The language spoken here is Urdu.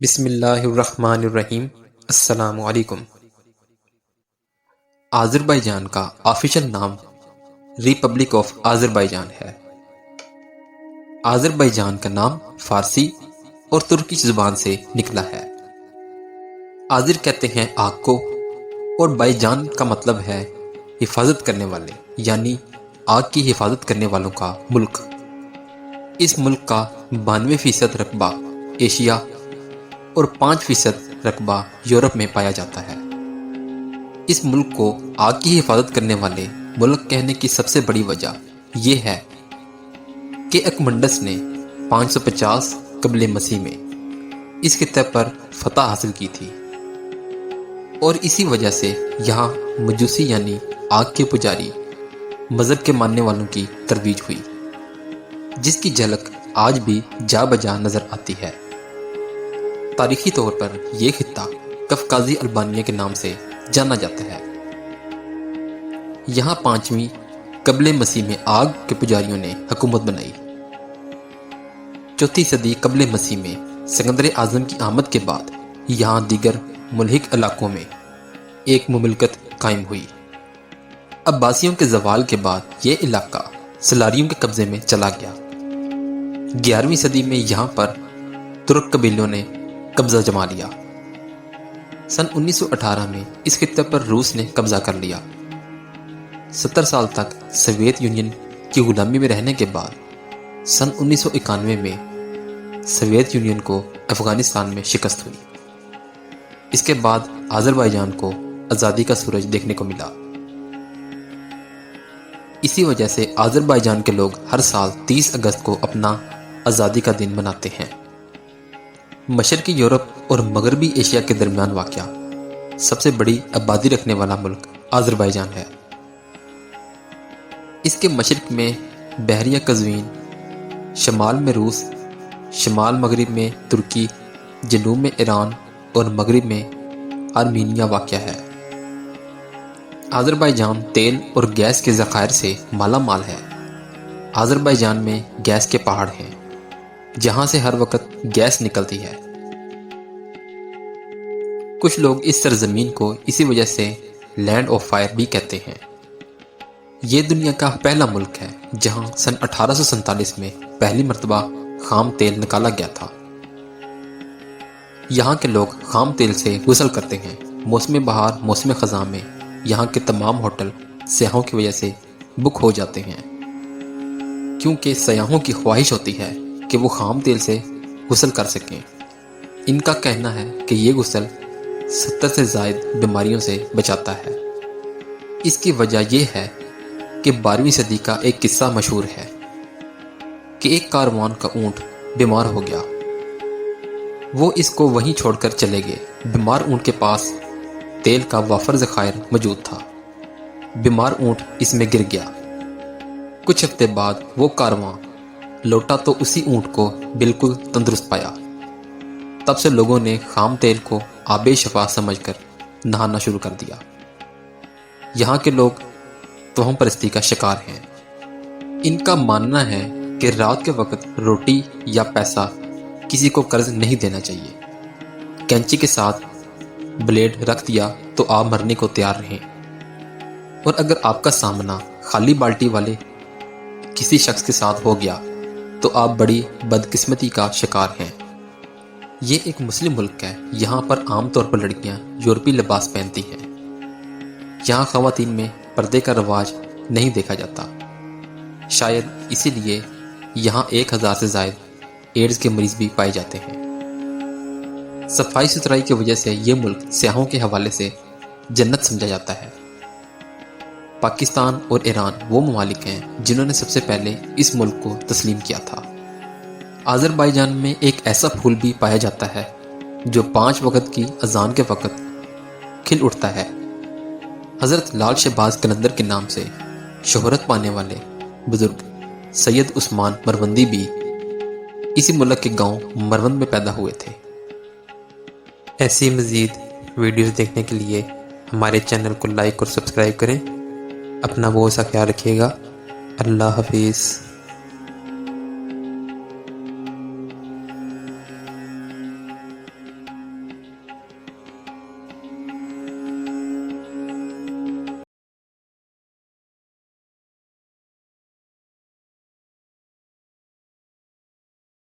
بسم اللہ الرحمن الرحیم۔ السلام علیکم۔ آذربائیجان کا آفیشل نام ریپبلک آف آذربائیجان ہے۔ آذربائیجان کا نام فارسی اور ترکی زبان سے نکلا ہے۔ آذر کہتے ہیں آگ کو، اور بائیجان کا مطلب ہے حفاظت کرنے والے، یعنی آگ کی حفاظت کرنے والوں کا ملک۔ اس ملک کا 92% رقبہ ایشیا اور 5% رقبہ یورپ میں پایا جاتا ہے۔ اس ملک کو آگ کی حفاظت کرنے والے ملک کہنے کی سب سے بڑی وجہ یہ ہے کہ اکمنڈس نے 550 قبل مسیح میں اس خطے پر فتح حاصل کی تھی، اور اسی وجہ سے یہاں مجوسی یعنی آگ کے پجاری مذہب کے ماننے والوں کی ترویج ہوئی، جس کی جھلک آج بھی جا بجا نظر آتی ہے۔ تاریخی طور پر یہ خطہ قفقازی البانیہ کے نام سے جانا جاتا ہے۔ یہاں 5ویں قبل مسیح میں آگ کے پجاریوں نے حکومت بنائی۔ 4 صدی قبل مسیح میں سکندر اعظم کی آمد کے بعد یہاں دیگر ملحق علاقوں میں ایک مملکت قائم ہوئی۔ عباسیوں کے زوال کے بعد یہ علاقہ سلاریوں کے قبضے میں چلا گیا۔ 11ویں صدی میں یہاں پر ترک قبیلوں نے قبضہ جما لیا۔ سن 1918 میں اس خطے پر روس نے قبضہ کر لیا۔ 70 سال تک سوویت یونین کی غلامی میں رہنے کے بعد سن 1991 میں سوویت یونین کو افغانستان میں شکست ہوئی۔ اس کے بعد آذربائیجان کو آزادی کا سورج دیکھنے کو ملا۔ اسی وجہ سے آذربائیجان کے لوگ ہر سال 30 اگست کو اپنا آزادی کا دن مناتے ہیں۔ مشرقی یورپ اور مغربی ایشیا کے درمیان واقع سب سے بڑی آبادی رکھنے والا ملک آذربائیجان ہے۔ اس کے مشرق میں بحیرہ قزوین، شمال میں روس، شمال مغرب میں ترکی، جنوب میں ایران اور مغرب میں آرمینیا واقع ہے۔ آذربائیجان تیل اور گیس کے ذخائر سے مالا مال ہے۔ آذربائیجان میں گیس کے پہاڑ ہیں، جہاں سے ہر وقت گیس نکلتی ہے۔ کچھ لوگ اس سرزمین کو اسی وجہ سے لینڈ آف فائر بھی کہتے ہیں۔ یہ دنیا کا پہلا ملک ہے جہاں سن 1847 میں پہلی مرتبہ خام تیل نکالا گیا تھا۔ یہاں کے لوگ خام تیل سے غسل کرتے ہیں۔ موسم بہار، موسم خزاں میں یہاں کے تمام ہوٹل سیاحوں کی وجہ سے بک ہو جاتے ہیں، کیونکہ سیاحوں کی خواہش ہوتی ہے کہ وہ خام تیل سے غسل کر سکیں۔ ان کا کہنا ہے کہ یہ غسل 70 سے زائد بیماریوں سے بچاتا ہے۔ اس کی وجہ یہ ہے کہ 12ویں صدی کا ایک قصہ مشہور ہے کہ ایک کاروان کا اونٹ بیمار ہو گیا۔ وہ اس کو وہیں چھوڑ کر چلے گئے۔ بیمار اونٹ کے پاس تیل کا وافر ذخائر موجود تھا۔ بیمار اونٹ اس میں گر گیا۔ کچھ ہفتے بعد وہ کارواں لوٹا تو اسی اونٹ کو بالکل تندرست پایا۔ تب سے لوگوں نے خام تیل کو آب شفا سمجھ کر نہانا شروع کر دیا۔ یہاں کے لوگ توہم پرستی کا شکار ہیں۔ ان کا ماننا ہے کہ رات کے وقت روٹی یا پیسہ کسی کو قرض نہیں دینا چاہیے۔ کینچی کے ساتھ بلیڈ رکھ دیا تو آپ مرنے کو تیار رہیں، اور اگر آپ کا سامنا خالی بالٹی والے کسی شخص کے ساتھ ہو گیا تو آپ بڑی بدقسمتی کا شکار ہیں۔ یہ ایک مسلم ملک ہے۔ یہاں پر عام طور پر لڑکیاں یورپی لباس پہنتی ہیں۔ یہاں خواتین میں پردے کا رواج نہیں دیکھا جاتا۔ شاید اسی لیے یہاں 1000 سے زائد ایڈز کے مریض بھی پائے جاتے ہیں۔ صفائی ستھرائی کی وجہ سے یہ ملک سیاحوں کے حوالے سے جنت سمجھا جاتا ہے۔ پاکستان اور ایران وہ ممالک ہیں جنہوں نے سب سے پہلے اس ملک کو تسلیم کیا تھا۔ آذربائیجان میں ایک ایسا پھول بھی پایا جاتا ہے جو 5 وقت کی اذان کے وقت کھل اٹھتا ہے۔ حضرت لال شہباز قلندر کے نام سے شہرت پانے والے بزرگ سید عثمان مروندی بھی اسی ملک کے گاؤں مروند میں پیدا ہوئے تھے۔ ایسی مزید ویڈیوز دیکھنے کے لیے ہمارے چینل کو لائک اور سبسکرائب کریں۔ اپنا بہت سا خیال رکھیے گا۔ اللہ حافظ۔